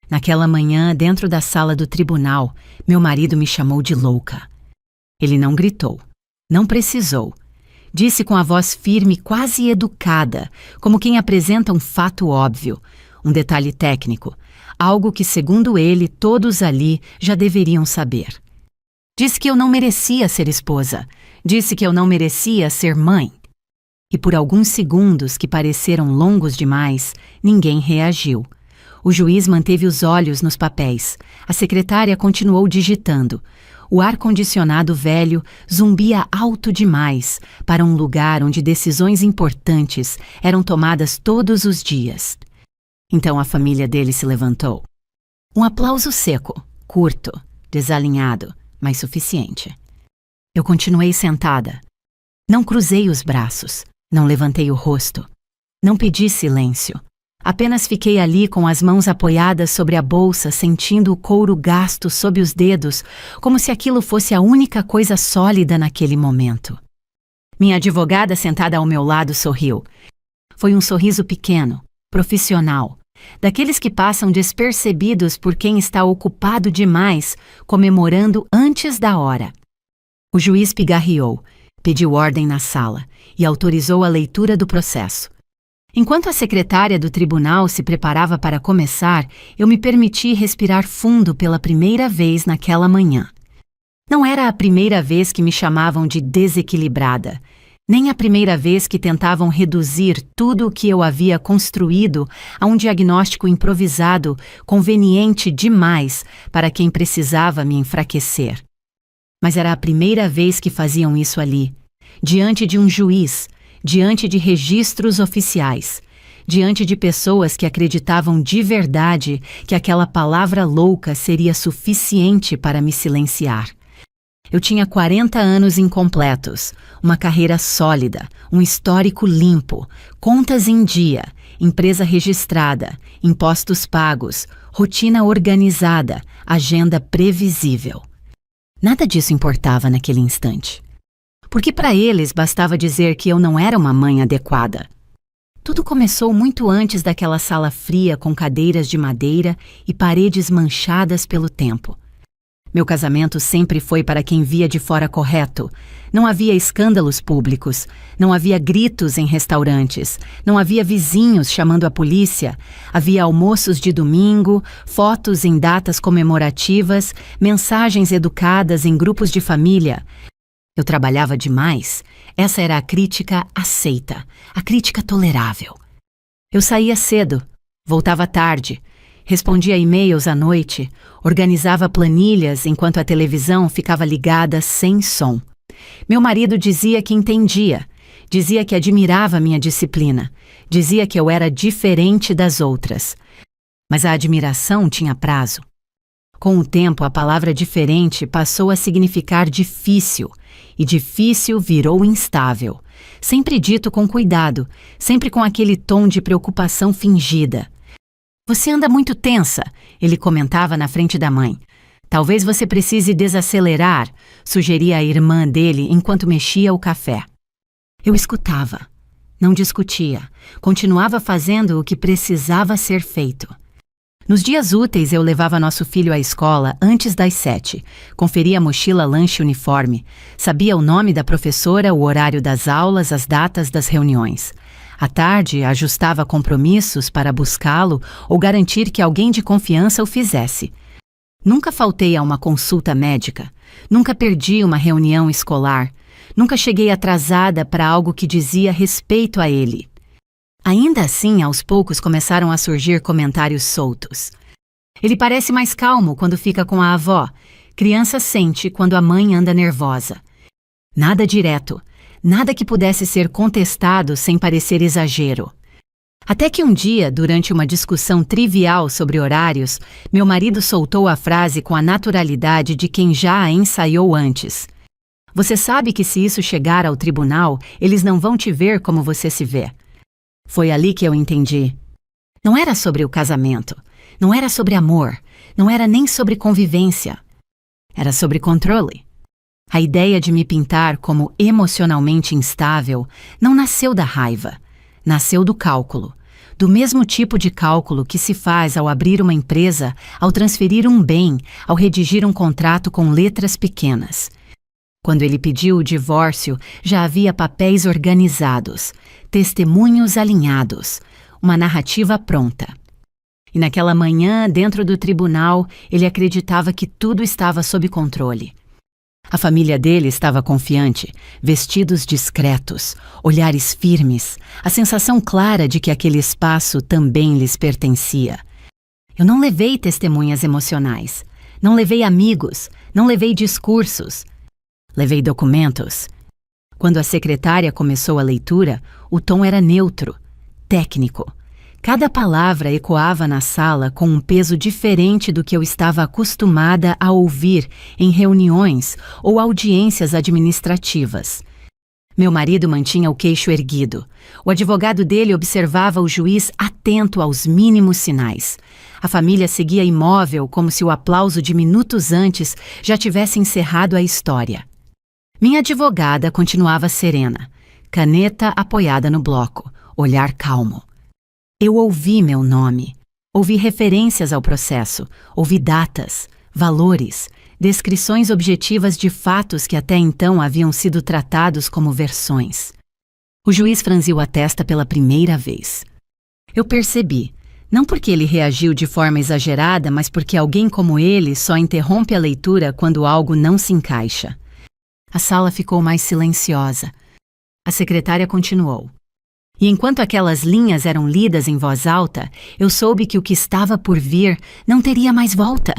Naquela manhã, dentro da sala do tribunal, meu marido me chamou de louca. Ele não gritou, não precisou. Disse com a voz firme, quase educada, como quem apresenta um fato óbvio, um detalhe técnico, algo que, segundo ele, todos ali já deveriam saber. Disse que eu não merecia ser esposa, disse que eu não merecia ser mãe. E por alguns segundos que pareceram longos demais, ninguém reagiu. O juiz manteve os olhos nos papéis. A secretária continuou digitando. O ar-condicionado velho zumbia alto demais para um lugar onde decisões importantes eram tomadas todos os dias. Então a família dele se levantou. Um aplauso seco, curto, desalinhado, mas suficiente. Eu continuei sentada. Não cruzei os braços, não levantei o rosto. Não pedi silêncio. Apenas fiquei ali com as mãos apoiadas sobre a bolsa, sentindo o couro gasto sob os dedos, como se aquilo fosse a única coisa sólida naquele momento. Minha advogada sentada ao meu lado sorriu. Foi um sorriso pequeno, profissional, daqueles que passam despercebidos por quem está ocupado demais, comemorando antes da hora. O juiz pigarreou, pediu ordem na sala e autorizou a leitura do processo. Enquanto a secretária do tribunal se preparava para começar, eu me permiti respirar fundo pela primeira vez naquela manhã. Não era a primeira vez que me chamavam de desequilibrada, nem a primeira vez que tentavam reduzir tudo o que eu havia construído a um diagnóstico improvisado, conveniente demais para quem precisava me enfraquecer. Mas era a primeira vez que faziam isso ali, diante de um juiz, diante de registros oficiais, diante de pessoas que acreditavam de verdade que aquela palavra louca seria suficiente para me silenciar. Eu tinha 40 anos incompletos, uma carreira sólida, um histórico limpo, contas em dia, empresa registrada, impostos pagos, rotina organizada, agenda previsível. Nada disso importava naquele instante. Porque para eles bastava dizer que eu não era uma mãe adequada. Tudo começou muito antes daquela sala fria com cadeiras de madeira e paredes manchadas pelo tempo. Meu casamento sempre foi para quem via de fora correto. Não havia escândalos públicos, não havia gritos em restaurantes, não havia vizinhos chamando a polícia, havia almoços de domingo, fotos em datas comemorativas, mensagens educadas em grupos de família. Eu trabalhava demais. Essa era a crítica aceita, a crítica tolerável. Eu saía cedo, voltava tarde, respondia e-mails à noite, organizava planilhas enquanto a televisão ficava ligada sem som. Meu marido dizia que entendia, dizia que admirava minha disciplina, dizia que eu era diferente das outras. Mas a admiração tinha prazo. Com o tempo, a palavra diferente passou a significar difícil, e difícil virou instável. Sempre dito com cuidado, sempre com aquele tom de preocupação fingida. Você anda muito tensa, ele comentava na frente da mãe. Talvez você precise desacelerar, sugeria a irmã dele enquanto mexia o café. Eu escutava, não discutia, continuava fazendo o que precisava ser feito. Nos dias úteis eu levava nosso filho à escola antes das 7, conferia a mochila, lanche e uniforme, sabia o nome da professora, o horário das aulas, as datas das reuniões. À tarde, ajustava compromissos para buscá-lo ou garantir que alguém de confiança o fizesse. Nunca faltei a uma consulta médica, nunca perdi uma reunião escolar, nunca cheguei atrasada para algo que dizia respeito a ele. Ainda assim, aos poucos começaram a surgir comentários soltos. Ele parece mais calmo quando fica com a avó. Criança sente quando a mãe anda nervosa. Nada direto, nada que pudesse ser contestado sem parecer exagero. Até que um dia, durante uma discussão trivial sobre horários, meu marido soltou a frase com a naturalidade de quem já a ensaiou antes. Você sabe que se isso chegar ao tribunal, eles não vão te ver como você se vê. Foi ali que eu entendi. Não era sobre o casamento, não era sobre amor, não era nem sobre convivência. Era sobre controle. A ideia de me pintar como emocionalmente instável não nasceu da raiva, nasceu do cálculo, do mesmo tipo de cálculo que se faz ao abrir uma empresa, ao transferir um bem, ao redigir um contrato com letras pequenas. Quando ele pediu o divórcio, já havia papéis organizados, testemunhos alinhados, uma narrativa pronta. E naquela manhã, dentro do tribunal, ele acreditava que tudo estava sob controle. A família dele estava confiante, vestidos discretos, olhares firmes, a sensação clara de que aquele espaço também lhes pertencia. Eu não levei testemunhas emocionais, não levei amigos, não levei discursos. Levei documentos. Quando a secretária começou a leitura, o tom era neutro, técnico. Cada palavra ecoava na sala com um peso diferente do que eu estava acostumada a ouvir em reuniões ou audiências administrativas. Meu marido mantinha o queixo erguido. O advogado dele observava o juiz atento aos mínimos sinais. A família seguia imóvel como se o aplauso de minutos antes já tivesse encerrado a história. Minha advogada continuava serena, caneta apoiada no bloco, olhar calmo. Eu ouvi meu nome, ouvi referências ao processo, ouvi datas, valores, descrições objetivas de fatos que até então haviam sido tratados como versões. O juiz franziu a testa pela primeira vez. Eu percebi, não porque ele reagiu de forma exagerada, mas porque alguém como ele só interrompe a leitura quando algo não se encaixa. A sala ficou mais silenciosa. A secretária continuou. E enquanto aquelas linhas eram lidas em voz alta, eu soube que o que estava por vir não teria mais volta.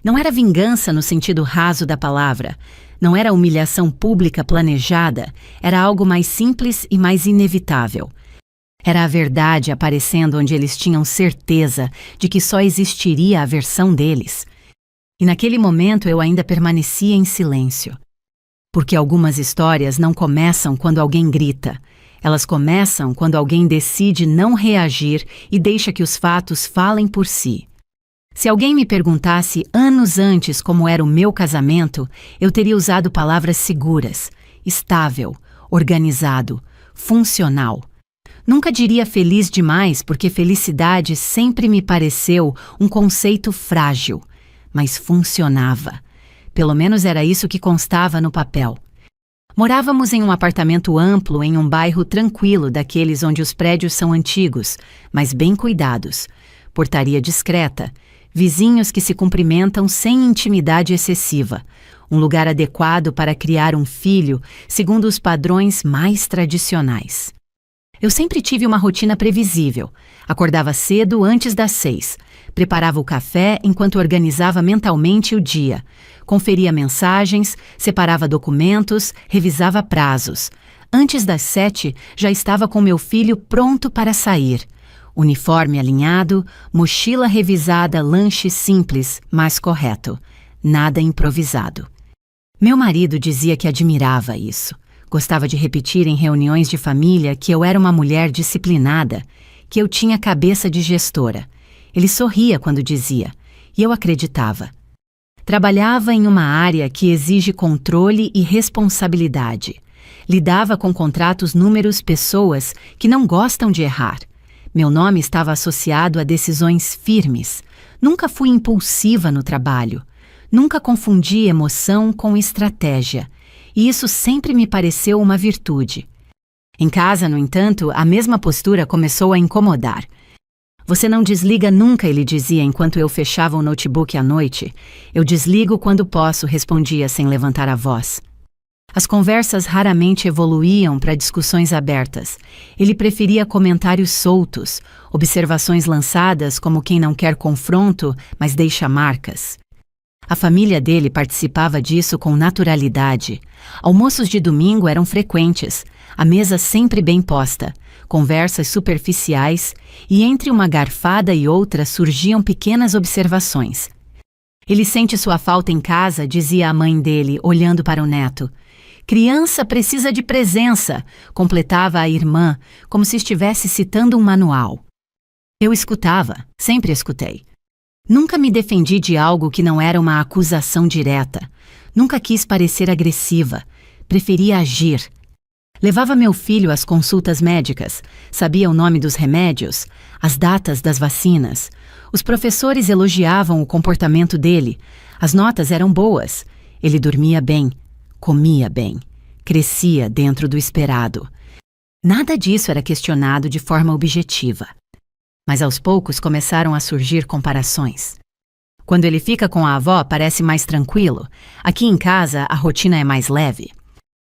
Não era vingança no sentido raso da palavra, não era humilhação pública planejada, era algo mais simples e mais inevitável. Era a verdade aparecendo onde eles tinham certeza de que só existiria a versão deles. E naquele momento eu ainda permanecia em silêncio. Porque algumas histórias não começam quando alguém grita. Elas começam quando alguém decide não reagir e deixa que os fatos falem por si. Se alguém me perguntasse anos antes como era o meu casamento, eu teria usado palavras seguras, estável, organizado, funcional. Nunca diria feliz demais porque felicidade sempre me pareceu um conceito frágil, mas funcionava. Pelo menos era isso que constava no papel. Morávamos em um apartamento amplo em um bairro tranquilo daqueles onde os prédios são antigos, mas bem cuidados. Portaria discreta, vizinhos que se cumprimentam sem intimidade excessiva. Um lugar adequado para criar um filho segundo os padrões mais tradicionais. Eu sempre tive uma rotina previsível. Acordava cedo antes das 6. Preparava o café enquanto organizava mentalmente o dia. Conferia mensagens, separava documentos, revisava prazos. Antes das 7, já estava com meu filho pronto para sair. Uniforme alinhado, mochila revisada, lanche simples, mas correto. Nada improvisado. Meu marido dizia que admirava isso. Gostava de repetir em reuniões de família que eu era uma mulher disciplinada, que eu tinha cabeça de gestora. Ele sorria quando dizia, e eu acreditava. Trabalhava em uma área que exige controle e responsabilidade. Lidava com contratos, números, pessoas que não gostam de errar. Meu nome estava associado a decisões firmes. Nunca fui impulsiva no trabalho. Nunca confundi emoção com estratégia. E isso sempre me pareceu uma virtude. Em casa, no entanto, a mesma postura começou a incomodar. Você não desliga nunca, ele dizia enquanto eu fechava o notebook à noite. Eu desligo quando posso, respondia sem levantar a voz. As conversas raramente evoluíam para discussões abertas. Ele preferia comentários soltos, observações lançadas como quem não quer confronto, mas deixa marcas. A família dele participava disso com naturalidade. Almoços de domingo eram frequentes, a mesa sempre bem posta, conversas superficiais e entre uma garfada e outra surgiam pequenas observações. Ele sente sua falta em casa, dizia a mãe dele, olhando para o neto. Criança precisa de presença, completava a irmã, como se estivesse citando um manual. Eu escutava, sempre escutei. Nunca me defendi de algo que não era uma acusação direta. Nunca quis parecer agressiva. Preferia agir. Levava meu filho às consultas médicas, sabia o nome dos remédios, as datas das vacinas. Os professores elogiavam o comportamento dele, as notas eram boas. Ele dormia bem, comia bem, crescia dentro do esperado. Nada disso era questionado de forma objetiva. Mas aos poucos começaram a surgir comparações. Quando ele fica com a avó, parece mais tranquilo. Aqui em casa, a rotina é mais leve.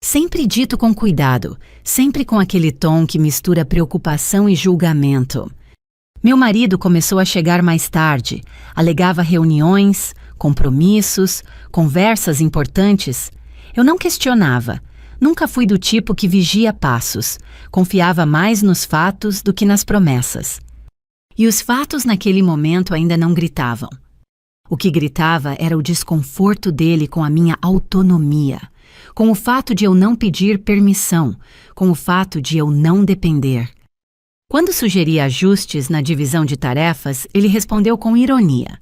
Sempre dito com cuidado, sempre com aquele tom que mistura preocupação e julgamento. Meu marido começou a chegar mais tarde, alegava reuniões, compromissos, conversas importantes. Eu não questionava. Nunca fui do tipo que vigia passos, confiava mais nos fatos do que nas promessas. E os fatos naquele momento ainda não gritavam. O que gritava era o desconforto dele com a minha autonomia, com o fato de eu não pedir permissão, com o fato de eu não depender. Quando sugeri ajustes na divisão de tarefas, ele respondeu com ironia.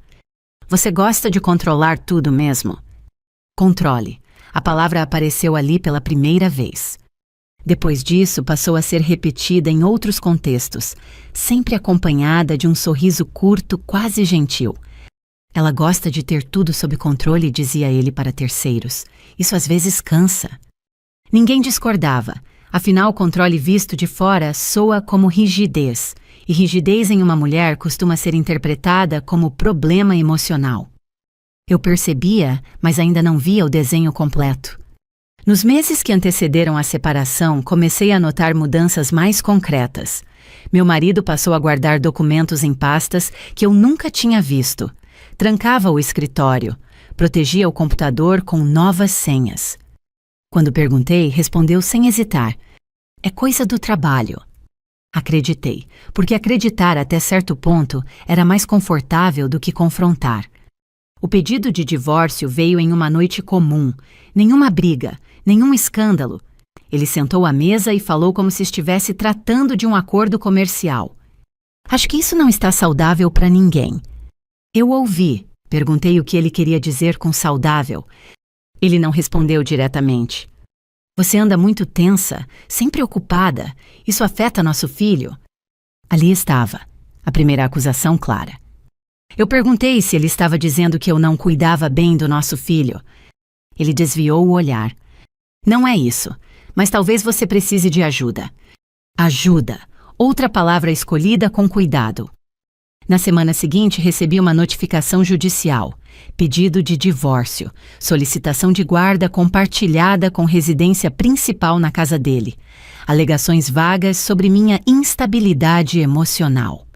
Você gosta de controlar tudo mesmo? Controle. A palavra apareceu ali pela primeira vez. Depois disso, passou a ser repetida em outros contextos, sempre acompanhada de um sorriso curto, quase gentil. Ela gosta de ter tudo sob controle, dizia ele para terceiros. Isso às vezes cansa. Ninguém discordava. Afinal, o controle visto de fora soa como rigidez, e rigidez em uma mulher costuma ser interpretada como problema emocional. Eu percebia, mas ainda não via o desenho completo. Nos meses que antecederam a separação, comecei a notar mudanças mais concretas. Meu marido passou a guardar documentos em pastas que eu nunca tinha visto. Trancava o escritório, protegia o computador com novas senhas. Quando perguntei, respondeu sem hesitar. É coisa do trabalho. Acreditei, porque acreditar até certo ponto era mais confortável do que confrontar. O pedido de divórcio veio em uma noite comum, nenhuma briga, nenhum escândalo. Ele sentou à mesa e falou como se estivesse tratando de um acordo comercial. Acho que isso não está saudável para ninguém. Eu ouvi, perguntei o que ele queria dizer com saudável. Ele não respondeu diretamente. Você anda muito tensa, sempre ocupada. Isso afeta nosso filho? Ali estava, a primeira acusação clara. Eu perguntei se ele estava dizendo que eu não cuidava bem do nosso filho. Ele desviou o olhar. Não é isso, mas talvez você precise de ajuda. Ajuda, outra palavra escolhida com cuidado. Na semana seguinte, recebi uma notificação judicial, pedido de divórcio, solicitação de guarda compartilhada com residência principal na casa dele, alegações vagas sobre minha instabilidade emocional.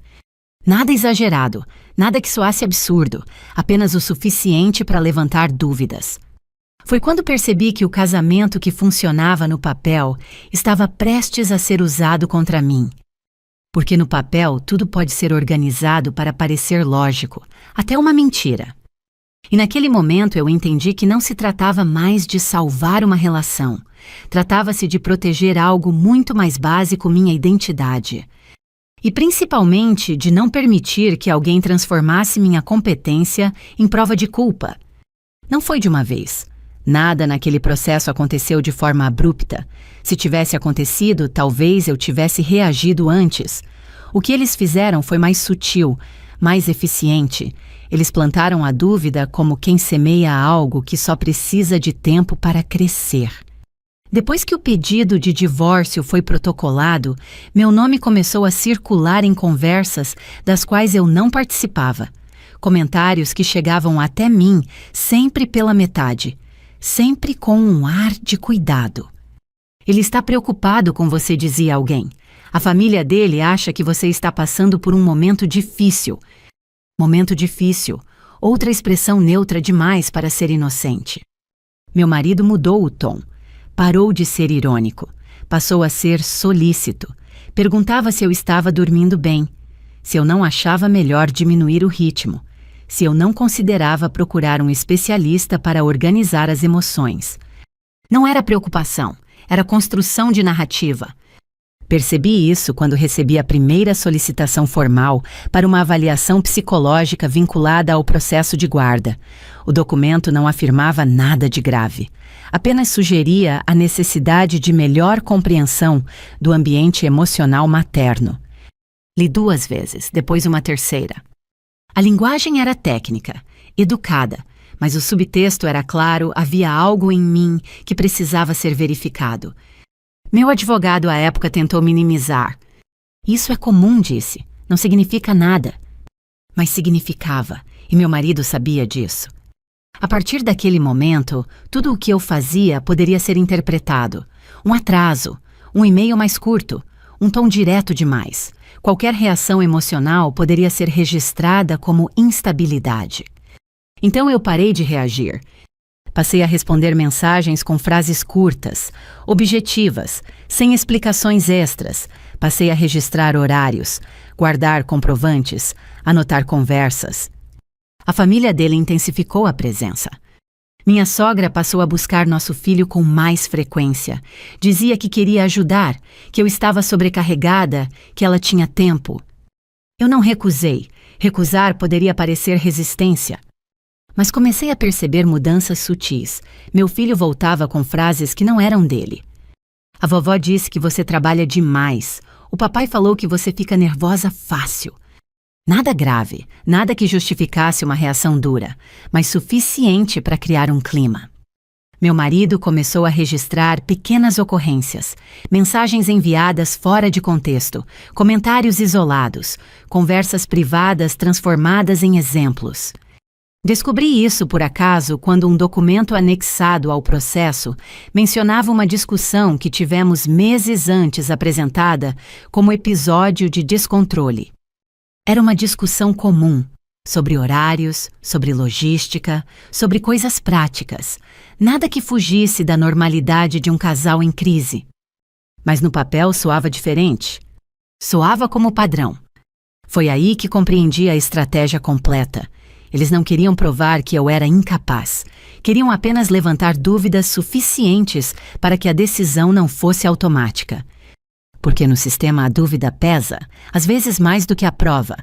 Nada exagerado, nada que soasse absurdo, apenas o suficiente para levantar dúvidas. Foi quando percebi que o casamento que funcionava no papel estava prestes a ser usado contra mim. Porque no papel tudo pode ser organizado para parecer lógico, até uma mentira. E naquele momento eu entendi que não se tratava mais de salvar uma relação. Tratava-se de proteger algo muito mais básico, minha identidade. E principalmente de não permitir que alguém transformasse minha competência em prova de culpa. Não foi de uma vez. Nada naquele processo aconteceu de forma abrupta. Se tivesse acontecido, talvez eu tivesse reagido antes. O que eles fizeram foi mais sutil, mais eficiente. Eles plantaram a dúvida como quem semeia algo que só precisa de tempo para crescer. Depois que o pedido de divórcio foi protocolado, meu nome começou a circular em conversas das quais eu não participava. Comentários que chegavam até mim sempre pela metade, sempre com um ar de cuidado. Ele está preocupado com você, dizia alguém. A família dele acha que você está passando por um momento difícil. Momento difícil, outra expressão neutra demais para ser inocente. Meu marido mudou o tom. Parou de ser irônico. Passou a ser solícito. Perguntava se eu estava dormindo bem, se eu não achava melhor diminuir o ritmo, se eu não considerava procurar um especialista para organizar as emoções. Não era preocupação, era construção de narrativa. Percebi isso quando recebi a primeira solicitação formal para uma avaliação psicológica vinculada ao processo de guarda. O documento não afirmava nada de grave, apenas sugeria a necessidade de melhor compreensão do ambiente emocional materno. Li 2 vezes, depois uma terceira. A linguagem era técnica, educada, mas o subtexto era claro, havia algo em mim que precisava ser verificado. Meu advogado à época tentou minimizar. Isso é comum, disse. Não significa nada. Mas significava, e meu marido sabia disso. A partir daquele momento, tudo o que eu fazia poderia ser interpretado. Um atraso, um e-mail mais curto, um tom direto demais. Qualquer reação emocional poderia ser registrada como instabilidade. Então eu parei de reagir. Passei a responder mensagens com frases curtas, objetivas, sem explicações extras. Passei a registrar horários, guardar comprovantes, anotar conversas. A família dele intensificou a presença. Minha sogra passou a buscar nosso filho com mais frequência. Dizia que queria ajudar, que eu estava sobrecarregada, que ela tinha tempo. Eu não recusei. Recusar poderia parecer resistência. Mas comecei a perceber mudanças sutis. Meu filho voltava com frases que não eram dele. A vovó disse que você trabalha demais. O papai falou que você fica nervosa fácil. Nada grave, nada que justificasse uma reação dura, mas suficiente para criar um clima. Meu marido começou a registrar pequenas ocorrências, mensagens enviadas fora de contexto, comentários isolados, conversas privadas transformadas em exemplos. Descobri isso, por acaso, quando um documento anexado ao processo mencionava uma discussão que tivemos meses antes apresentada como episódio de descontrole. Era uma discussão comum, sobre horários, sobre logística, sobre coisas práticas, nada que fugisse da normalidade de um casal em crise. Mas no papel soava diferente. Soava como padrão. Foi aí que compreendi a estratégia completa. Eles não queriam provar que eu era incapaz. Queriam apenas levantar dúvidas suficientes para que a decisão não fosse automática. Porque no sistema a dúvida pesa, às vezes mais do que a prova.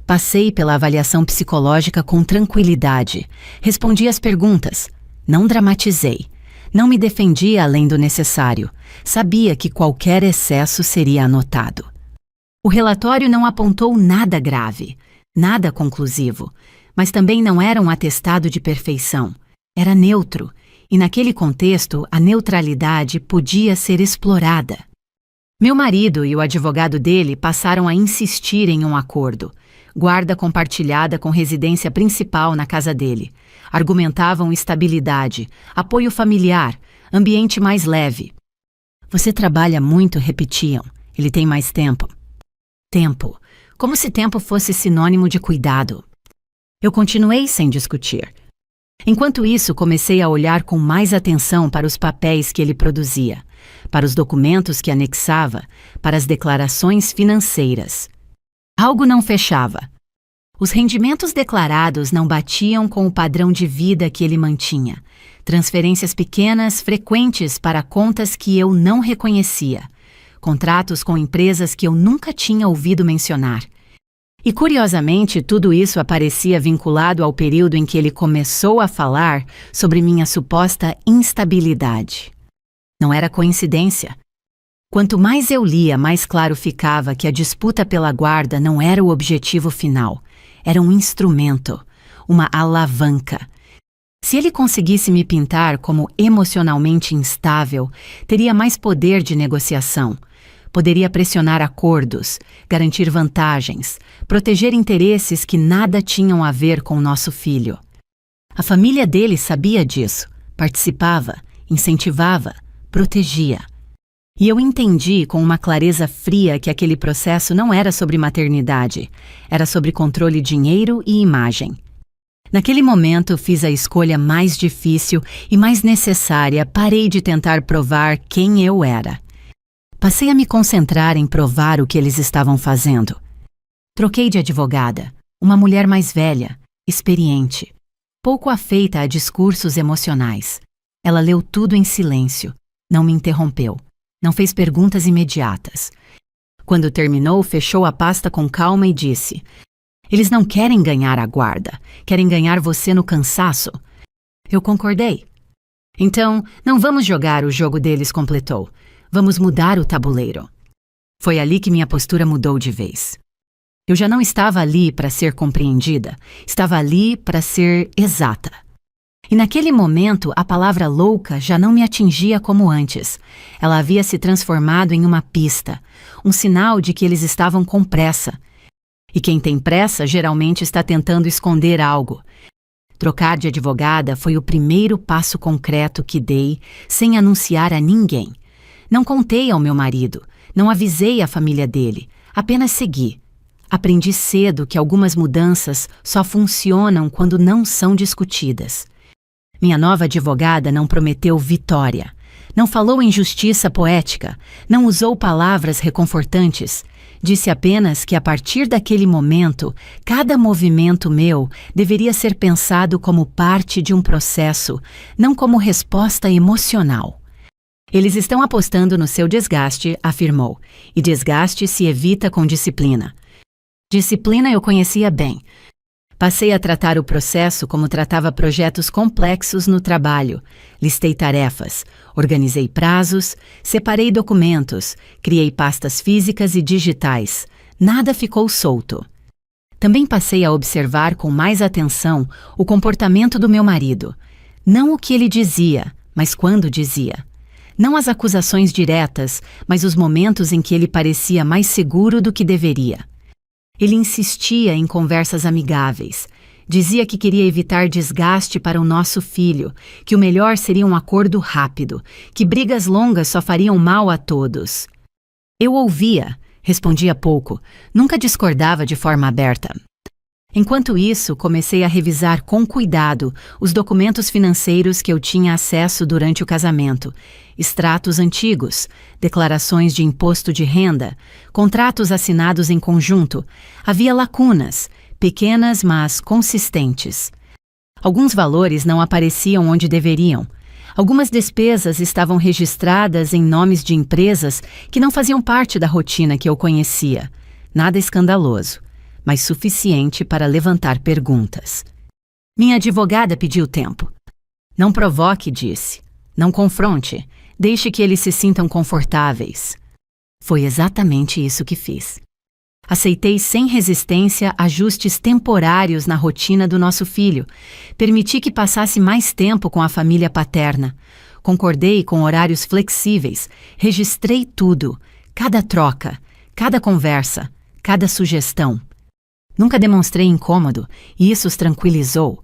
Passei pela avaliação psicológica com tranquilidade. Respondi às perguntas. Não dramatizei. Não me defendi além do necessário. Sabia que qualquer excesso seria anotado. O relatório não apontou nada grave, nada conclusivo. Mas também não era um atestado de perfeição. Era neutro, e naquele contexto a neutralidade podia ser explorada. Meu marido e o advogado dele passaram a insistir em um acordo. Guarda compartilhada com residência principal na casa dele. Argumentavam estabilidade, apoio familiar, ambiente mais leve. Você trabalha muito, repetiam. Ele tem mais tempo. Tempo. Como se tempo fosse sinônimo de cuidado. Eu continuei sem discutir. Enquanto isso, comecei a olhar com mais atenção para os papéis que ele produzia, para os documentos que anexava, para as declarações financeiras. Algo não fechava. Os rendimentos declarados não batiam com o padrão de vida que ele mantinha. Transferências pequenas, frequentes para contas que eu não reconhecia. Contratos com empresas que eu nunca tinha ouvido mencionar. E, curiosamente, tudo isso aparecia vinculado ao período em que ele começou a falar sobre minha suposta instabilidade. Não era coincidência. Quanto mais eu lia, mais claro ficava que a disputa pela guarda não era o objetivo final. Era um instrumento, uma alavanca. Se ele conseguisse me pintar como emocionalmente instável, teria mais poder de negociação. Poderia pressionar acordos, garantir vantagens, proteger interesses que nada tinham a ver com nosso filho. A família dele sabia disso, participava, incentivava, protegia. E eu entendi com uma clareza fria que aquele processo não era sobre maternidade, era sobre controle de dinheiro e imagem. Naquele momento fiz a escolha mais difícil e mais necessária, parei de tentar provar quem eu era. Passei a me concentrar em provar o que eles estavam fazendo. Troquei de advogada, uma mulher mais velha, experiente, pouco afeita a discursos emocionais. Ela leu tudo em silêncio, não me interrompeu. Não fez perguntas imediatas. Quando terminou, fechou a pasta com calma e disse: "Eles não querem ganhar a guarda, querem ganhar você no cansaço." Eu concordei. "Então, não vamos jogar o jogo deles", completou. "Vamos mudar o tabuleiro." Foi ali que minha postura mudou de vez. Eu já não estava ali para ser compreendida, estava ali para ser exata. E naquele momento, a palavra louca já não me atingia como antes. Ela havia se transformado em uma pista, um sinal de que eles estavam com pressa. E quem tem pressa geralmente está tentando esconder algo. Trocar de advogada foi o primeiro passo concreto que dei, sem anunciar a ninguém. Não contei ao meu marido, não avisei a família dele, apenas segui. Aprendi cedo que algumas mudanças só funcionam quando não são discutidas. Minha nova advogada não prometeu vitória, não falou em justiça poética, não usou palavras reconfortantes. Disse apenas que a partir daquele momento, cada movimento meu deveria ser pensado como parte de um processo, não como resposta emocional. "Eles estão apostando no seu desgaste", afirmou, "e desgaste se evita com disciplina." Disciplina eu conhecia bem. Passei a tratar o processo como tratava projetos complexos no trabalho. Listei tarefas, organizei prazos, separei documentos, criei pastas físicas e digitais. Nada ficou solto. Também passei a observar com mais atenção o comportamento do meu marido. Não o que ele dizia, mas quando dizia. Não as acusações diretas, mas os momentos em que ele parecia mais seguro do que deveria. Ele insistia em conversas amigáveis. Dizia que queria evitar desgaste para o nosso filho, que o melhor seria um acordo rápido, que brigas longas só fariam mal a todos. Eu ouvia, respondia pouco, nunca discordava de forma aberta. Enquanto isso, comecei a revisar com cuidado os documentos financeiros que eu tinha acesso durante o casamento, extratos antigos, declarações de imposto de renda, contratos assinados em conjunto. Havia lacunas, pequenas mas consistentes. Alguns valores não apareciam onde deveriam. Algumas despesas estavam registradas em nomes de empresas que não faziam parte da rotina que eu conhecia. Nada escandaloso, mas suficiente para levantar perguntas. Minha advogada pediu tempo. "Não provoque", disse. "Não confronte. Deixe que eles se sintam confortáveis." Foi exatamente isso que fiz. Aceitei sem resistência ajustes temporários na rotina do nosso filho. Permiti que passasse mais tempo com a família paterna. Concordei com horários flexíveis. Registrei tudo, cada troca, cada conversa, cada sugestão. Nunca demonstrei incômodo e isso os tranquilizou.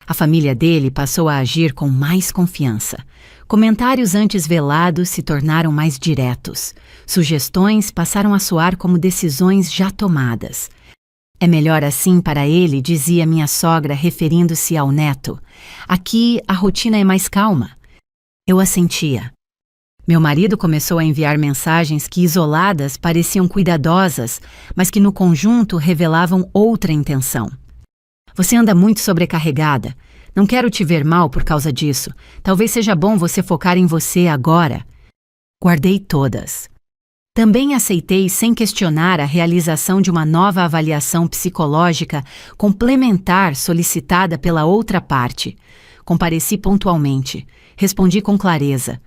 A família dele passou a agir com mais confiança. Comentários antes velados se tornaram mais diretos. Sugestões passaram a soar como decisões já tomadas. "É melhor assim para ele", dizia minha sogra referindo-se ao neto. "Aqui a rotina é mais calma." Eu assentia. Meu marido começou a enviar mensagens que, isoladas, pareciam cuidadosas, mas que no conjunto revelavam outra intenção. "Você anda muito sobrecarregada. Não quero te ver mal por causa disso. Talvez seja bom você focar em você agora." Guardei todas. Também aceitei sem questionar a realização de uma nova avaliação psicológica complementar solicitada pela outra parte. Compareci pontualmente. Respondi com clareza.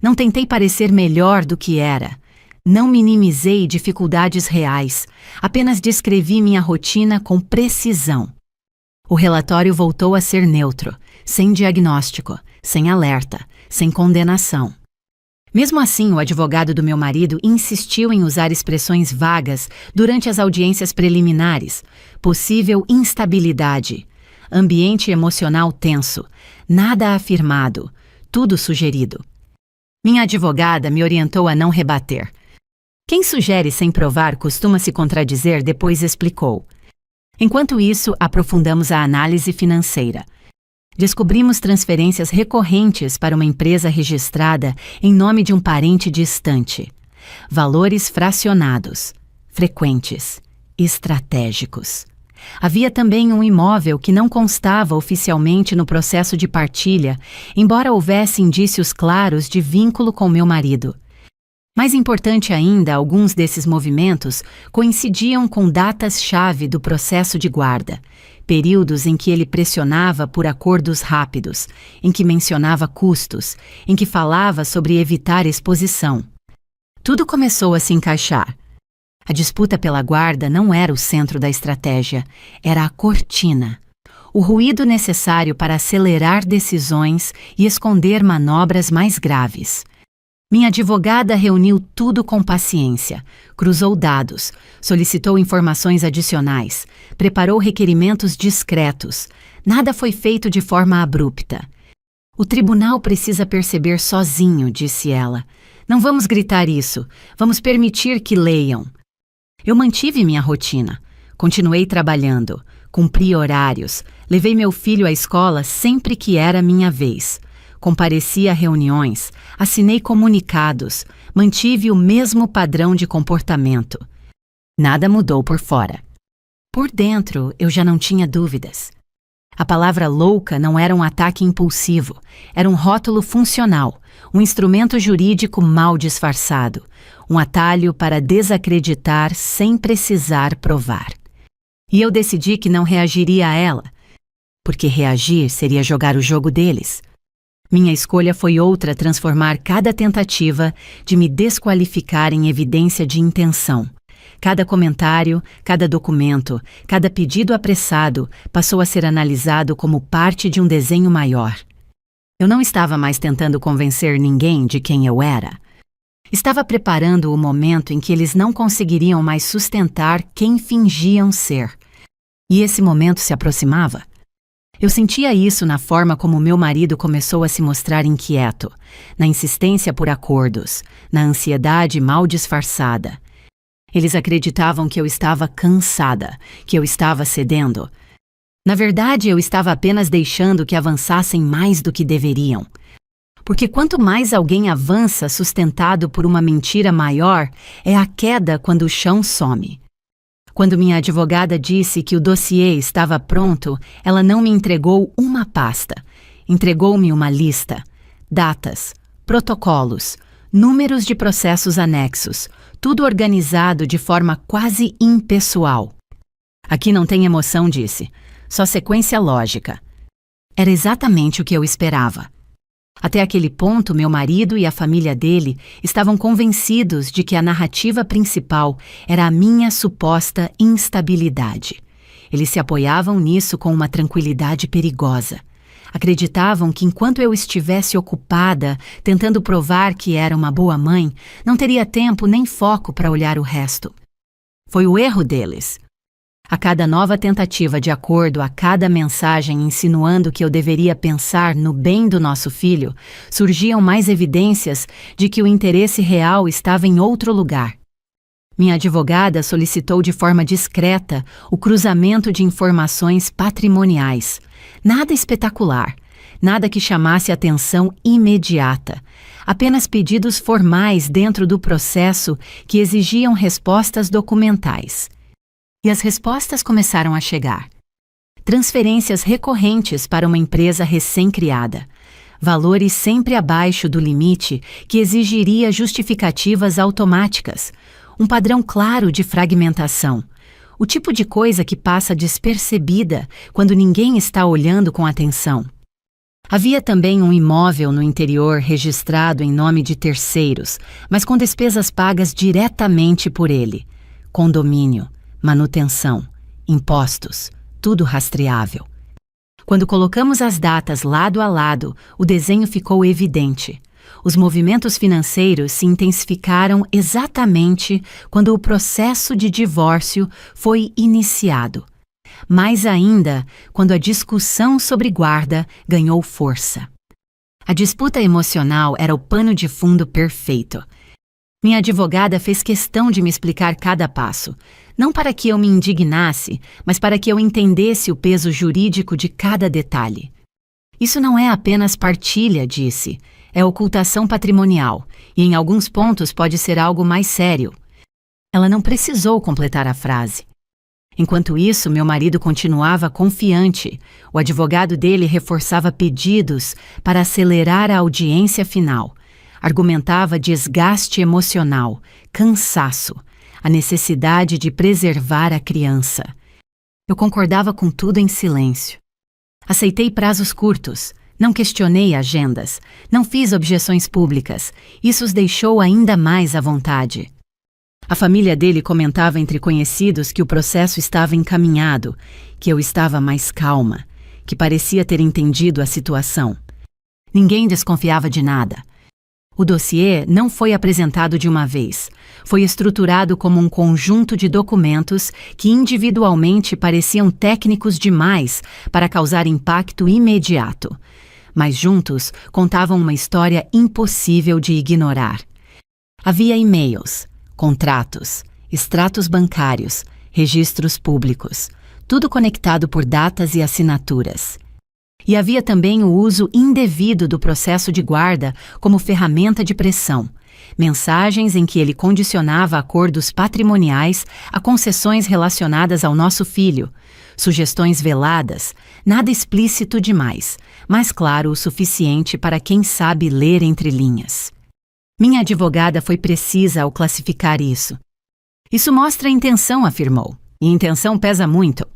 Não tentei parecer melhor do que era. Não minimizei dificuldades reais. Apenas descrevi minha rotina com precisão. O relatório voltou a ser neutro, sem diagnóstico, sem alerta, sem condenação. Mesmo assim, o advogado do meu marido insistiu em usar expressões vagas durante as audiências preliminares. Possível instabilidade, ambiente emocional tenso, nada afirmado, tudo sugerido. Minha advogada me orientou a não rebater. Quem sugere sem provar costuma se contradizer, depois explicou. Enquanto isso, aprofundamos a análise financeira. Descobrimos transferências recorrentes para uma empresa registrada em nome de um parente distante. Valores fracionados, frequentes, estratégicos. Havia também um imóvel que não constava oficialmente no processo de partilha, embora houvesse indícios claros de vínculo com meu marido. Mais importante ainda, alguns desses movimentos coincidiam com datas-chave do processo de guarda, períodos em que ele pressionava por acordos rápidos, em que mencionava custos, em que falava sobre evitar exposição. Tudo começou a se encaixar. A disputa pela guarda não era o centro da estratégia, era a cortina. O ruído necessário para acelerar decisões e esconder manobras mais graves. Minha advogada reuniu tudo com paciência, cruzou dados, solicitou informações adicionais, preparou requerimentos discretos. Nada foi feito de forma abrupta. O tribunal precisa perceber sozinho, disse ela. Não vamos gritar isso, vamos permitir que leiam. Eu mantive minha rotina, continuei trabalhando, cumpri horários, levei meu filho à escola sempre que era minha vez. Compareci a reuniões, assinei comunicados, mantive o mesmo padrão de comportamento. Nada mudou por fora. Por dentro, eu já não tinha dúvidas. A palavra louca não era um ataque impulsivo, era um rótulo funcional, um instrumento jurídico mal disfarçado, um atalho para desacreditar sem precisar provar. E eu decidi que não reagiria a ela, porque reagir seria jogar o jogo deles. Minha escolha foi outra: transformar cada tentativa de me desqualificar em evidência de intenção. Cada comentário, cada documento, cada pedido apressado passou a ser analisado como parte de um desenho maior. Eu não estava mais tentando convencer ninguém de quem eu era. Estava preparando o momento em que eles não conseguiriam mais sustentar quem fingiam ser. E esse momento se aproximava. Eu sentia isso na forma como meu marido começou a se mostrar inquieto, na insistência por acordos, na ansiedade mal disfarçada. Eles acreditavam que eu estava cansada, que eu estava cedendo. Na verdade, eu estava apenas deixando que avançassem mais do que deveriam. Porque quanto mais alguém avança sustentado por uma mentira maior, é a queda quando o chão some. Quando minha advogada disse que o dossiê estava pronto, ela não me entregou uma pasta. Entregou-me uma lista, datas, protocolos, números de processos anexos, tudo organizado de forma quase impessoal. Aqui não tem emoção, disse, só sequência lógica. Era exatamente o que eu esperava. Até aquele ponto, meu marido e a família dele estavam convencidos de que a narrativa principal era a minha suposta instabilidade. Eles se apoiavam nisso com uma tranquilidade perigosa. Acreditavam que enquanto eu estivesse ocupada tentando provar que era uma boa mãe, não teria tempo nem foco para olhar o resto. Foi o erro deles. A cada nova tentativa de acordo, a cada mensagem insinuando que eu deveria pensar no bem do nosso filho, surgiam mais evidências de que o interesse real estava em outro lugar. Minha advogada solicitou de forma discreta o cruzamento de informações patrimoniais. Nada espetacular, nada que chamasse atenção imediata. Apenas pedidos formais dentro do processo que exigiam respostas documentais. E as respostas começaram a chegar. Transferências recorrentes para uma empresa recém-criada. Valores sempre abaixo do limite que exigiria justificativas automáticas. Um padrão claro de fragmentação. O tipo de coisa que passa despercebida quando ninguém está olhando com atenção. Havia também um imóvel no interior registrado em nome de terceiros, mas com despesas pagas diretamente por ele. Condomínio. Manutenção, impostos, tudo rastreável. Quando colocamos as datas lado a lado, o desenho ficou evidente. Os movimentos financeiros se intensificaram exatamente quando o processo de divórcio foi iniciado. Mais ainda, quando a discussão sobre guarda ganhou força. A disputa emocional era o pano de fundo perfeito. Minha advogada fez questão de me explicar cada passo, não para que eu me indignasse, mas para que eu entendesse o peso jurídico de cada detalhe. Isso não é apenas partilha, disse, é ocultação patrimonial, e em alguns pontos pode ser algo mais sério. Ela não precisou completar a frase. Enquanto isso, meu marido continuava confiante. O advogado dele reforçava pedidos para acelerar a audiência final. Argumentava desgaste emocional, cansaço, a necessidade de preservar a criança. Eu concordava com tudo em silêncio. Aceitei prazos curtos, não questionei agendas, não fiz objeções públicas. Isso os deixou ainda mais à vontade. A família dele comentava entre conhecidos que o processo estava encaminhado, que eu estava mais calma, que parecia ter entendido a situação. Ninguém desconfiava de nada. O dossiê não foi apresentado de uma vez. Foi estruturado como um conjunto de documentos que individualmente pareciam técnicos demais para causar impacto imediato. Mas juntos contavam uma história impossível de ignorar. Havia e-mails, contratos, extratos bancários, registros públicos, tudo conectado por datas e assinaturas. E havia também o uso indevido do processo de guarda como ferramenta de pressão, mensagens em que ele condicionava acordos patrimoniais a concessões relacionadas ao nosso filho, sugestões veladas, nada explícito demais, mas claro o suficiente para quem sabe ler entre linhas. Minha advogada foi precisa ao classificar isso. Isso mostra a intenção, afirmou, e intenção pesa muito.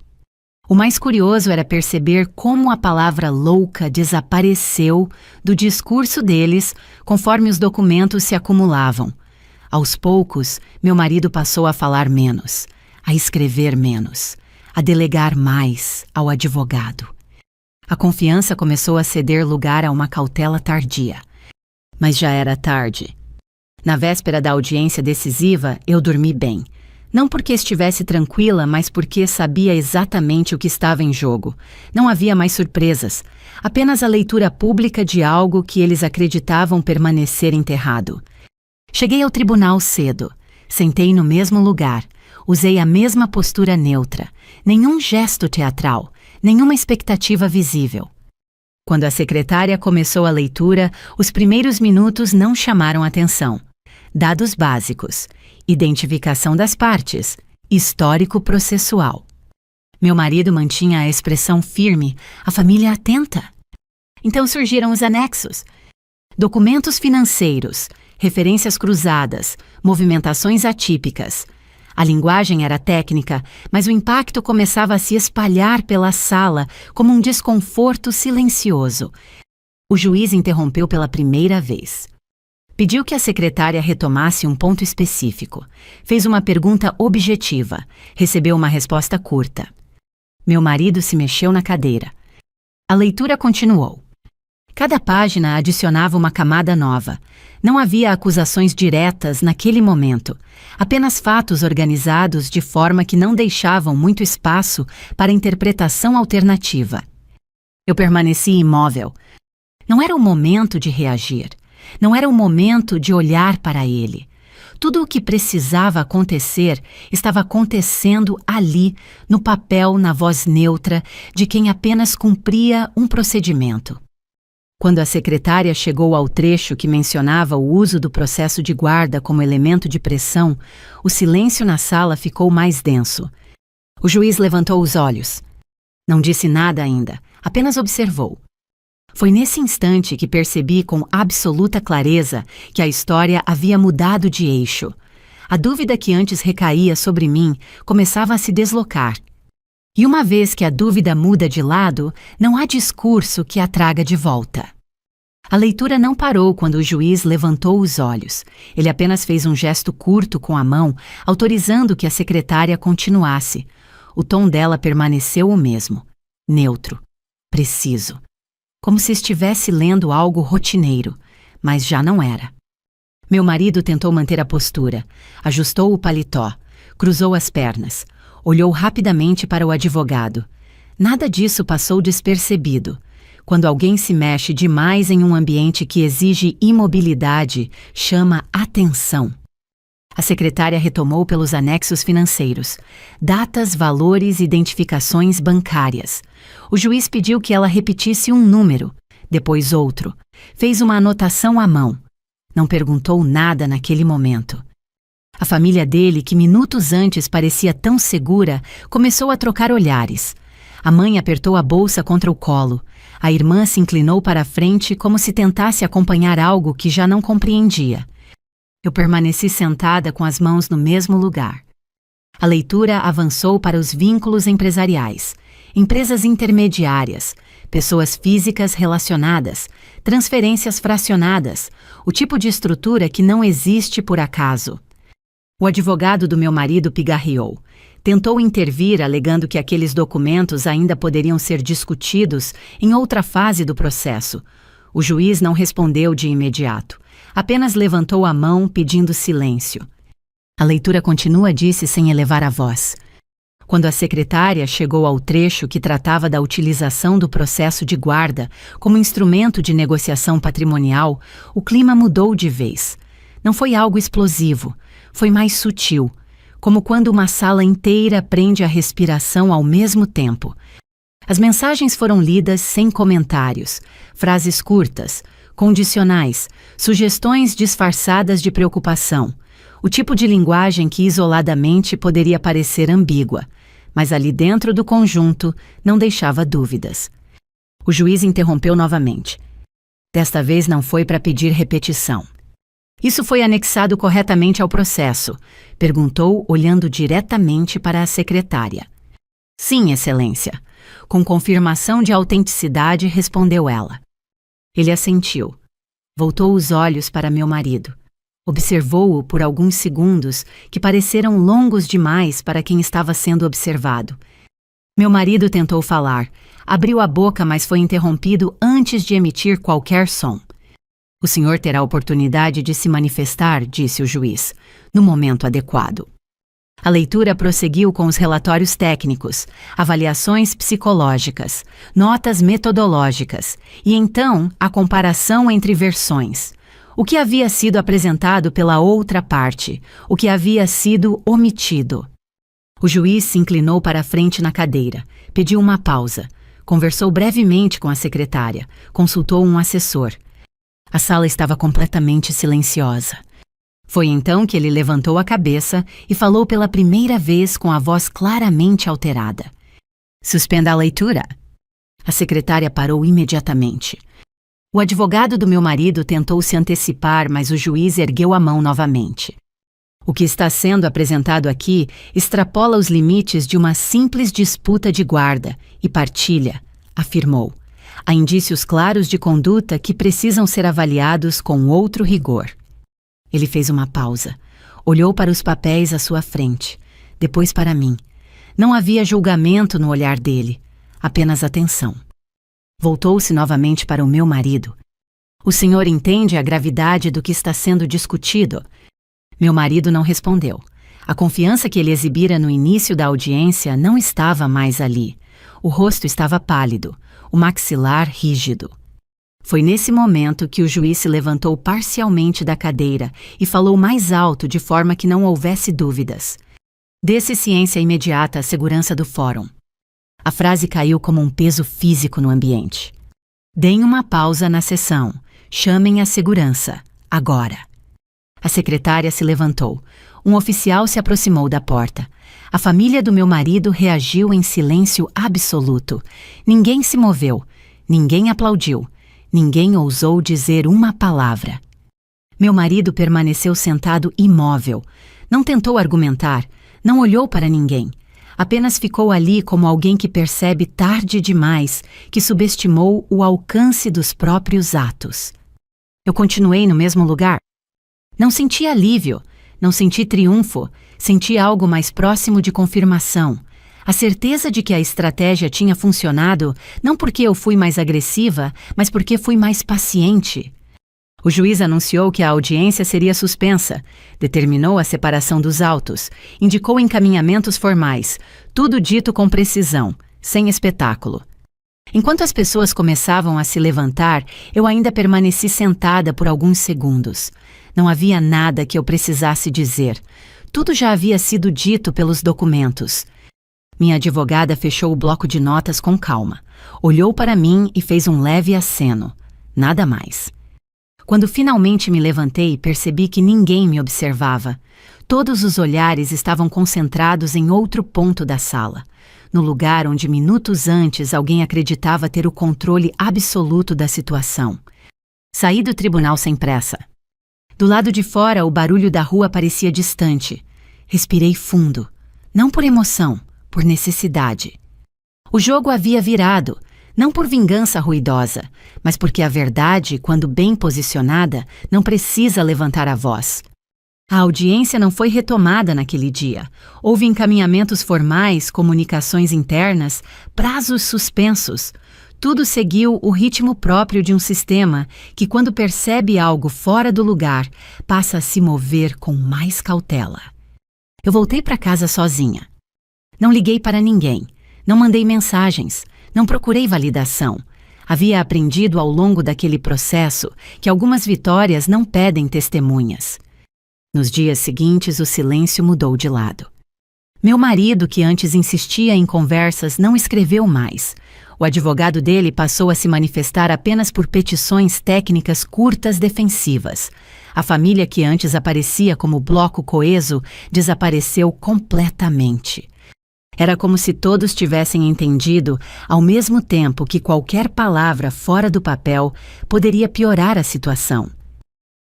O mais curioso era perceber como a palavra louca desapareceu do discurso deles conforme os documentos se acumulavam. Aos poucos, meu marido passou a falar menos, a escrever menos, a delegar mais ao advogado. A confiança começou a ceder lugar a uma cautela tardia. Mas já era tarde. Na véspera da audiência decisiva, eu dormi bem. Não porque estivesse tranquila, mas porque sabia exatamente o que estava em jogo. Não havia mais surpresas, apenas a leitura pública de algo que eles acreditavam permanecer enterrado. Cheguei ao tribunal cedo, sentei no mesmo lugar, usei a mesma postura neutra, nenhum gesto teatral, nenhuma expectativa visível. Quando a secretária começou a leitura, os primeiros minutos não chamaram atenção. Dados básicos, identificação das partes, histórico processual. Meu marido mantinha a expressão firme, a família atenta. Então surgiram os anexos. Documentos financeiros, referências cruzadas, movimentações atípicas. A linguagem era técnica, mas o impacto começava a se espalhar pela sala como um desconforto silencioso. O juiz interrompeu pela primeira vez. Pediu que a secretária retomasse um ponto específico. Fez uma pergunta objetiva. Recebeu uma resposta curta. Meu marido se mexeu na cadeira. A leitura continuou. Cada página adicionava uma camada nova. Não havia acusações diretas naquele momento, apenas fatos organizados de forma que não deixavam muito espaço para interpretação alternativa. Eu permaneci imóvel. Não era o momento de reagir. Não era o momento de olhar para ele. Tudo o que precisava acontecer estava acontecendo ali, no papel, na voz neutra, de quem apenas cumpria um procedimento. Quando a secretária chegou ao trecho que mencionava o uso do processo de guarda como elemento de pressão, o silêncio na sala ficou mais denso. O juiz levantou os olhos. Não disse nada ainda, apenas observou. Foi nesse instante que percebi com absoluta clareza que a história havia mudado de eixo. A dúvida que antes recaía sobre mim começava a se deslocar. E uma vez que a dúvida muda de lado, não há discurso que a traga de volta. A leitura não parou quando o juiz levantou os olhos. Ele apenas fez um gesto curto com a mão, autorizando que a secretária continuasse. O tom dela permaneceu o mesmo, neutro, preciso. Como se estivesse lendo algo rotineiro, mas já não era. Meu marido tentou manter a postura, ajustou o paletó, cruzou as pernas, olhou rapidamente para o advogado. Nada disso passou despercebido. Quando alguém se mexe demais em um ambiente que exige imobilidade, chama atenção. A secretária retomou pelos anexos financeiros, datas, valores e identificações bancárias. O juiz pediu que ela repetisse um número, depois outro. Fez uma anotação à mão. Não perguntou nada naquele momento. A família dele, que minutos antes parecia tão segura, começou a trocar olhares. A mãe apertou a bolsa contra o colo. A irmã se inclinou para a frente como se tentasse acompanhar algo que já não compreendia. Eu permaneci sentada com as mãos no mesmo lugar. A leitura avançou para os vínculos empresariais, empresas intermediárias, pessoas físicas relacionadas, transferências fracionadas, o tipo de estrutura que não existe por acaso. O advogado do meu marido pigarreou. Tentou intervir alegando que aqueles documentos ainda poderiam ser discutidos em outra fase do processo. O juiz não respondeu de imediato. Apenas levantou a mão pedindo silêncio. A leitura continua, disse sem elevar a voz. Quando a secretária chegou ao trecho que tratava da utilização do processo de guarda como instrumento de negociação patrimonial, o clima mudou de vez. Não foi algo explosivo, foi mais sutil, como quando uma sala inteira prende a respiração ao mesmo tempo. As mensagens foram lidas sem comentários, frases curtas, condicionais, sugestões disfarçadas de preocupação. O tipo de linguagem que isoladamente poderia parecer ambígua, mas ali dentro do conjunto não deixava dúvidas. O juiz interrompeu novamente. Desta vez não foi para pedir repetição. Isso foi anexado corretamente ao processo? Perguntou, olhando diretamente para a secretária. Sim, Excelência. Com confirmação de autenticidade, respondeu ela. Ele assentiu. Voltou os olhos para meu marido. Observou-o por alguns segundos que pareceram longos demais para quem estava sendo observado. Meu marido tentou falar. Abriu a boca, mas foi interrompido antes de emitir qualquer som. O senhor terá oportunidade de se manifestar, disse o juiz, no momento adequado. A leitura prosseguiu com os relatórios técnicos, avaliações psicológicas, notas metodológicas e então a comparação entre versões. O que havia sido apresentado pela outra parte, o que havia sido omitido. O juiz se inclinou para a frente na cadeira, pediu uma pausa, conversou brevemente com a secretária, consultou um assessor. A sala estava completamente silenciosa. Foi então que ele levantou a cabeça e falou pela primeira vez com a voz claramente alterada. Suspenda a leitura. A secretária parou imediatamente. O advogado do meu marido tentou se antecipar, mas o juiz ergueu a mão novamente. O que está sendo apresentado aqui extrapola os limites de uma simples disputa de guarda e partilha, afirmou. Há indícios claros de conduta que precisam ser avaliados com outro rigor. Ele fez uma pausa, olhou para os papéis à sua frente, depois para mim. Não havia julgamento no olhar dele, apenas atenção. Voltou-se novamente para o meu marido. O senhor entende a gravidade do que está sendo discutido? Meu marido não respondeu. A confiança que ele exibira no início da audiência não estava mais ali. O rosto estava pálido, o maxilar rígido. Foi nesse momento que o juiz se levantou parcialmente da cadeira e falou mais alto de forma que não houvesse dúvidas. Dê-se ciência imediata à segurança do fórum. A frase caiu como um peso físico no ambiente. Deem uma pausa na sessão. Chamem a segurança. Agora. A secretária se levantou. Um oficial se aproximou da porta. A família do meu marido reagiu em silêncio absoluto. Ninguém se moveu. Ninguém aplaudiu. Ninguém ousou dizer uma palavra. Meu marido permaneceu sentado imóvel. Não tentou argumentar. Não olhou para ninguém. Apenas ficou ali como alguém que percebe tarde demais que subestimou o alcance dos próprios atos. Eu continuei no mesmo lugar. Não senti alívio, não senti triunfo, senti algo mais próximo de confirmação. A certeza de que a estratégia tinha funcionado, não porque eu fui mais agressiva, mas porque fui mais paciente. O juiz anunciou que a audiência seria suspensa, determinou a separação dos autos, indicou encaminhamentos formais, tudo dito com precisão, sem espetáculo. Enquanto as pessoas começavam a se levantar, eu ainda permaneci sentada por alguns segundos. Não havia nada que eu precisasse dizer. Tudo já havia sido dito pelos documentos. Minha advogada fechou o bloco de notas com calma, olhou para mim e fez um leve aceno. Nada mais. Quando finalmente me levantei, percebi que ninguém me observava. Todos os olhares estavam concentrados em outro ponto da sala. no lugar onde minutos antes alguém acreditava ter o controle absoluto da situação. Saí do tribunal sem pressa. Do lado de fora, o barulho da rua parecia distante. Respirei fundo, não por emoção, por necessidade. O jogo havia virado, não por vingança ruidosa, mas porque a verdade, quando bem posicionada, não precisa levantar a voz. A audiência não foi retomada naquele dia. Houve encaminhamentos formais, comunicações internas, prazos suspensos. Tudo seguiu o ritmo próprio de um sistema que, quando percebe algo fora do lugar, passa a se mover com mais cautela. Eu voltei para casa sozinha. Não liguei para ninguém, não mandei mensagens, não procurei validação. Havia aprendido ao longo daquele processo que algumas vitórias não pedem testemunhas. Nos dias seguintes, o silêncio mudou de lado. Meu marido, que antes insistia em conversas, não escreveu mais. O advogado dele passou a se manifestar apenas por petições técnicas curtas defensivas. A família, que antes aparecia como bloco coeso, desapareceu completamente. Era como se todos tivessem entendido, ao mesmo tempo, que qualquer palavra fora do papel poderia piorar a situação.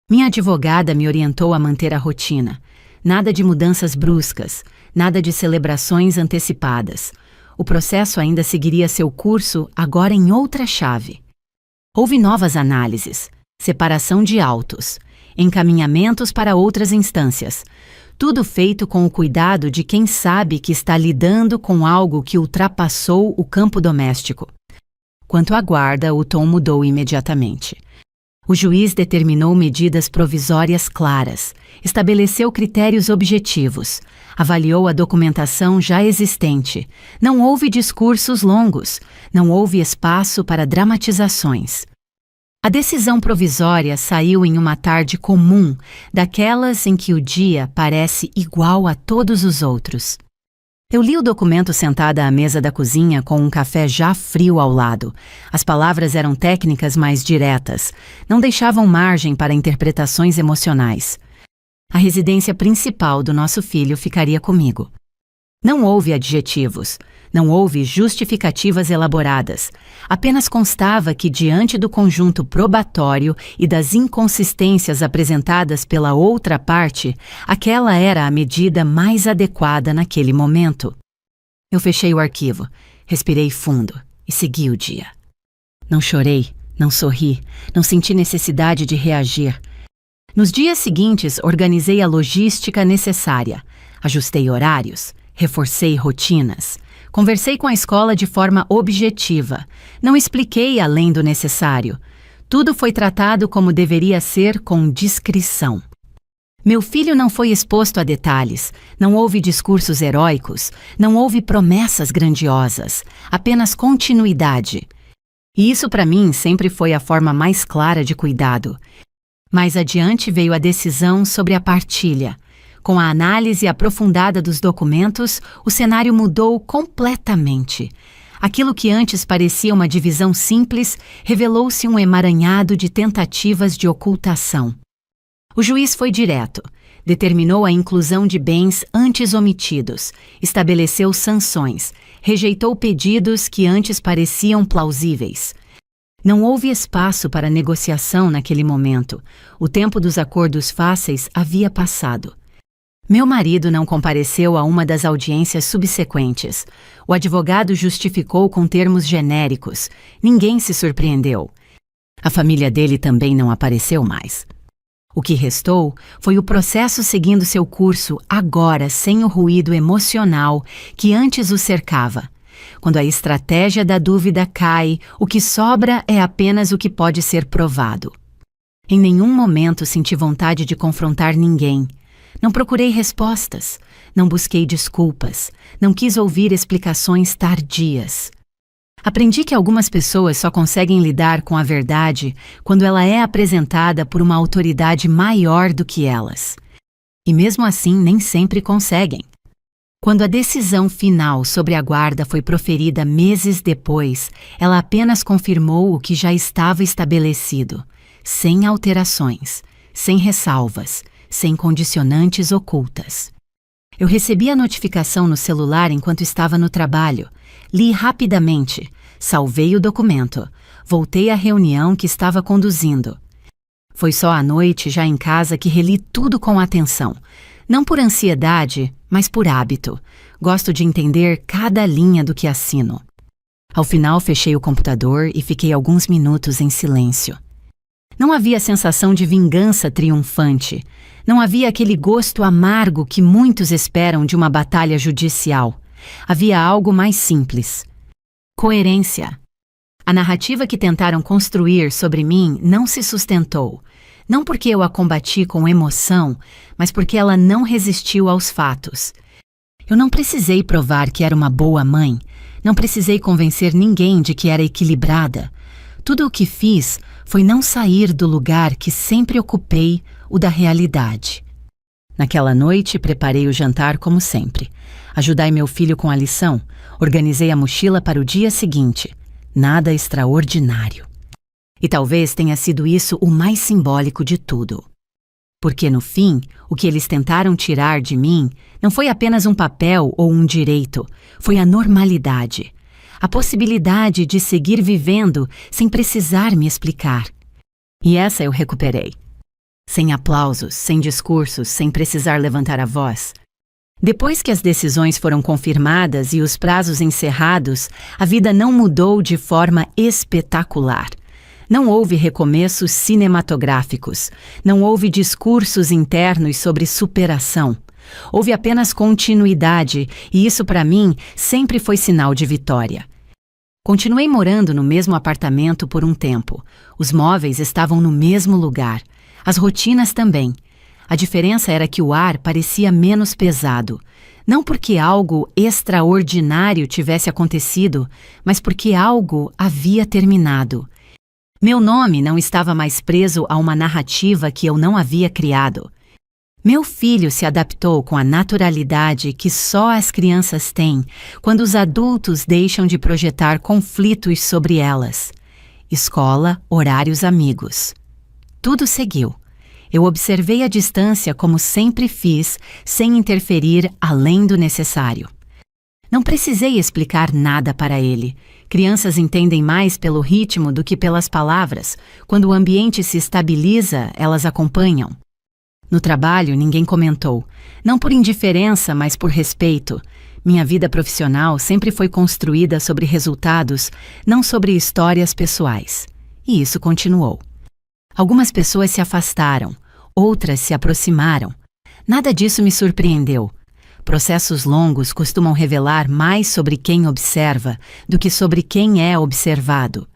Minha advogada me orientou a manter a rotina. Nada de mudanças bruscas, nada de celebrações antecipadas. O processo ainda seguiria seu curso, agora em outra chave. Houve novas análises, separação de autos, encaminhamentos para outras instâncias. Tudo feito com o cuidado de quem sabe que está lidando com algo que ultrapassou o campo doméstico. Quanto à guarda, o tom mudou imediatamente. O juiz determinou medidas provisórias claras, estabeleceu critérios objetivos, avaliou a documentação já existente. Não houve discursos longos, não houve espaço para dramatizações. A decisão provisória saiu em uma tarde comum, daquelas em que o dia parece igual a todos os outros. Eu li o documento sentada à mesa da cozinha com um café já frio ao lado. As palavras eram técnicas mais diretas, não deixavam margem para interpretações emocionais. A residência principal do nosso filho ficaria comigo. Não houve adjetivos, não houve justificativas elaboradas. Apenas constava que, diante do conjunto probatório e das inconsistências apresentadas pela outra parte, aquela era a medida mais adequada naquele momento. Eu fechei o arquivo, respirei fundo e segui o dia. Não chorei, não sorri, não senti necessidade de reagir. Nos dias seguintes, organizei a logística necessária, ajustei horários, reforcei rotinas. Conversei com a escola de forma objetiva. Não expliquei além do necessário. Tudo foi tratado como deveria ser, com discrição. Meu filho não foi exposto a detalhes, não houve discursos heróicos, não houve promessas grandiosas, apenas continuidade. E isso para mim sempre foi a forma mais clara de cuidado. Mais adiante veio a decisão sobre a partilha. Com a análise aprofundada dos documentos, o cenário mudou completamente. Aquilo que antes parecia uma divisão simples revelou-se um emaranhado de tentativas de ocultação. O juiz foi direto, determinou a inclusão de bens antes omitidos, estabeleceu sanções, rejeitou pedidos que antes pareciam plausíveis. Não houve espaço para negociação naquele momento. O tempo dos acordos fáceis havia passado. Meu marido não compareceu a uma das audiências subsequentes. O advogado justificou com termos genéricos. Ninguém se surpreendeu. A família dele também não apareceu mais. O que restou foi o processo seguindo seu curso, agora sem o ruído emocional que antes o cercava. Quando a estratégia da dúvida cai, o que sobra é apenas o que pode ser provado. Em nenhum momento senti vontade de confrontar ninguém. Não procurei respostas, não busquei desculpas, não quis ouvir explicações tardias. Aprendi que algumas pessoas só conseguem lidar com a verdade quando ela é apresentada por uma autoridade maior do que elas. E mesmo assim, nem sempre conseguem. Quando a decisão final sobre a guarda foi proferida meses depois, ela apenas confirmou o que já estava estabelecido, sem alterações, sem ressalvas, sem condicionantes ocultas. Eu recebi a notificação no celular enquanto estava no trabalho. Li rapidamente, salvei o documento, voltei à reunião que estava conduzindo. Foi só à noite, já em casa, que reli tudo com atenção. Não por ansiedade, mas por hábito. Gosto de entender cada linha do que assino. Ao final, fechei o computador e fiquei alguns minutos em silêncio. Não havia sensação de vingança triunfante. Não havia aquele gosto amargo que muitos esperam de uma batalha judicial. Havia algo mais simples. Coerência. A narrativa que tentaram construir sobre mim não se sustentou. Não porque eu a combati com emoção, mas porque ela não resistiu aos fatos. Eu não precisei provar que era uma boa mãe. Não precisei convencer ninguém de que era equilibrada. Tudo o que fiz foi não sair do lugar que sempre ocupei, o da realidade. Naquela noite, preparei o jantar como sempre. Ajudei meu filho com a lição. Organizei a mochila para o dia seguinte. Nada extraordinário. E talvez tenha sido isso o mais simbólico de tudo. Porque, no fim, o que eles tentaram tirar de mim não foi apenas um papel ou um direito, foi a normalidade. A possibilidade de seguir vivendo sem precisar me explicar. E essa eu recuperei. Sem aplausos, sem discursos, sem precisar levantar a voz. Depois que as decisões foram confirmadas e os prazos encerrados, a vida não mudou de forma espetacular. Não houve recomeços cinematográficos, não houve discursos internos sobre superação. Houve apenas continuidade, e isso para mim sempre foi sinal de vitória. Continuei morando no mesmo apartamento por um tempo. Os móveis estavam no mesmo lugar. As rotinas também. A diferença era que o ar parecia menos pesado. Não porque algo extraordinário tivesse acontecido, mas porque algo havia terminado. Meu nome não estava mais preso a uma narrativa que eu não havia criado. Meu filho se adaptou com a naturalidade que só as crianças têm quando os adultos deixam de projetar conflitos sobre elas. Escola, horários, amigos. Tudo seguiu. Eu observei a distância como sempre fiz, sem interferir além do necessário. Não precisei explicar nada para ele. Crianças entendem mais pelo ritmo do que pelas palavras. Quando o ambiente se estabiliza, elas acompanham. No trabalho, ninguém comentou. Não por indiferença, mas por respeito. Minha vida profissional sempre foi construída sobre resultados, não sobre histórias pessoais. E isso continuou. Algumas pessoas se afastaram, outras se aproximaram. Nada disso me surpreendeu. Processos longos costumam revelar mais sobre quem observa do que sobre quem é observado.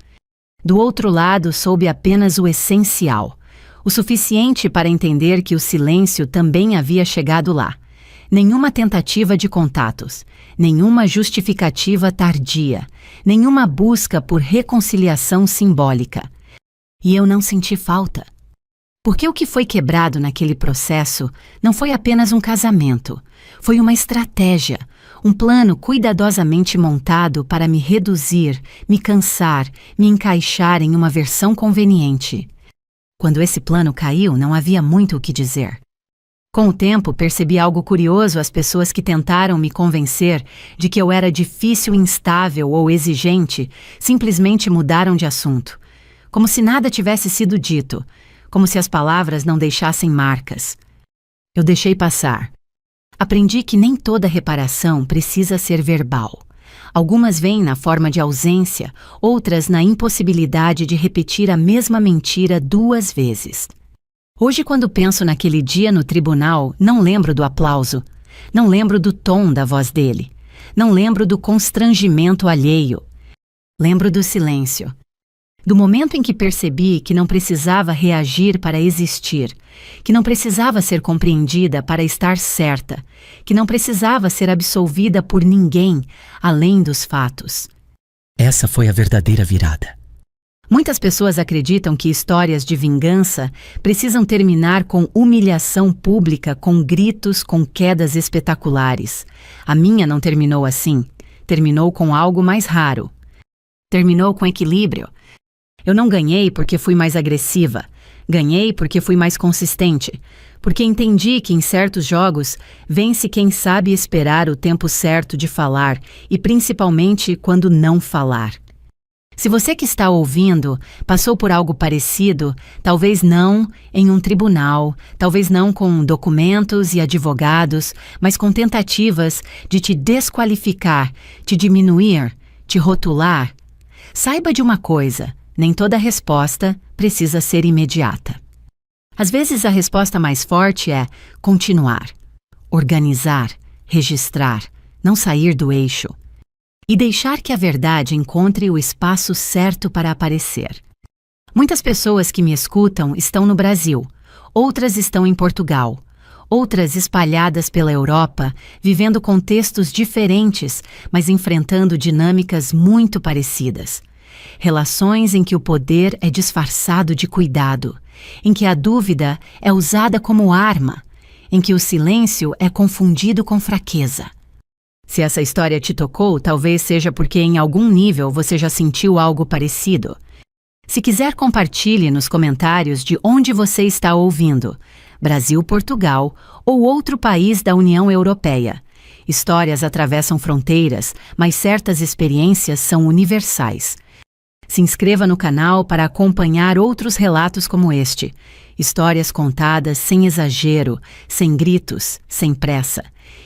Do outro lado, soube apenas o essencial, o suficiente para entender que o silêncio também havia chegado lá. Nenhuma tentativa de contatos, nenhuma justificativa tardia, nenhuma busca por reconciliação simbólica. E eu não senti falta. Porque o que foi quebrado naquele processo não foi apenas um casamento, foi uma estratégia, um plano cuidadosamente montado para me reduzir, me cansar, me encaixar em uma versão conveniente. Quando esse plano caiu, não havia muito o que dizer. Com o tempo, percebi algo curioso às pessoas que tentaram me convencer de que eu era difícil, instável ou exigente, simplesmente mudaram de assunto. Como se nada tivesse sido dito, como se as palavras não deixassem marcas. Eu deixei passar. Aprendi que nem toda reparação precisa ser verbal. Algumas vêm na forma de ausência, outras na impossibilidade de repetir a mesma mentira 2 vezes. Hoje, quando penso naquele dia no tribunal, não lembro do aplauso, não lembro do tom da voz dele, não lembro do constrangimento alheio. Lembro do silêncio. Do momento em que percebi que não precisava reagir para existir, que não precisava ser compreendida para estar certa, que não precisava ser absolvida por ninguém além dos fatos. Essa foi a verdadeira virada. Muitas pessoas acreditam que histórias de vingança precisam terminar com humilhação pública, com gritos, com quedas espetaculares. A minha não terminou assim. Terminou com algo mais raro. Terminou com equilíbrio. Eu não ganhei porque fui mais agressiva. Ganhei porque fui mais consistente, porque entendi que em certos jogos vence quem sabe esperar o tempo certo de falar e principalmente quando não falar. Se você que está ouvindo passou por algo parecido, talvez não em um tribunal, talvez não com documentos e advogados, mas com tentativas de te desqualificar, te diminuir, te rotular, saiba de uma coisa: nem toda resposta precisa ser imediata. Às vezes a resposta mais forte é continuar, organizar, registrar, não sair do eixo e deixar que a verdade encontre o espaço certo para aparecer. Muitas pessoas que me escutam estão no Brasil, outras estão em Portugal, outras espalhadas pela Europa, vivendo contextos diferentes, mas enfrentando dinâmicas muito parecidas. Relações em que o poder é disfarçado de cuidado, em que a dúvida é usada como arma, em que o silêncio é confundido com fraqueza. Se essa história te tocou, talvez seja porque em algum nível você já sentiu algo parecido. Se quiser, compartilhe nos comentários de onde você está ouvindo: Brasil, Portugal ou outro país da União Europeia. Histórias atravessam fronteiras, mas certas experiências são universais. Se inscreva no canal para acompanhar outros relatos como este. Histórias contadas sem exagero, sem gritos, sem pressa.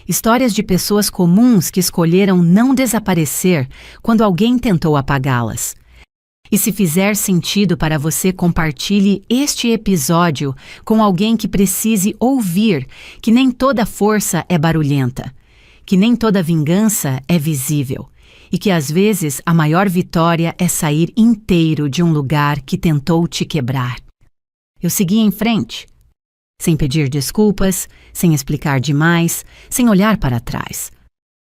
Histórias de pessoas comuns que escolheram não desaparecer quando alguém tentou apagá-las. E se fizer sentido para você, compartilhe este episódio com alguém que precise ouvir que nem toda força é barulhenta, que nem toda vingança é visível e que às vezes a maior vitória é sair inteiro de um lugar que tentou te quebrar. Eu segui em frente, sem pedir desculpas, sem explicar demais, sem olhar para trás.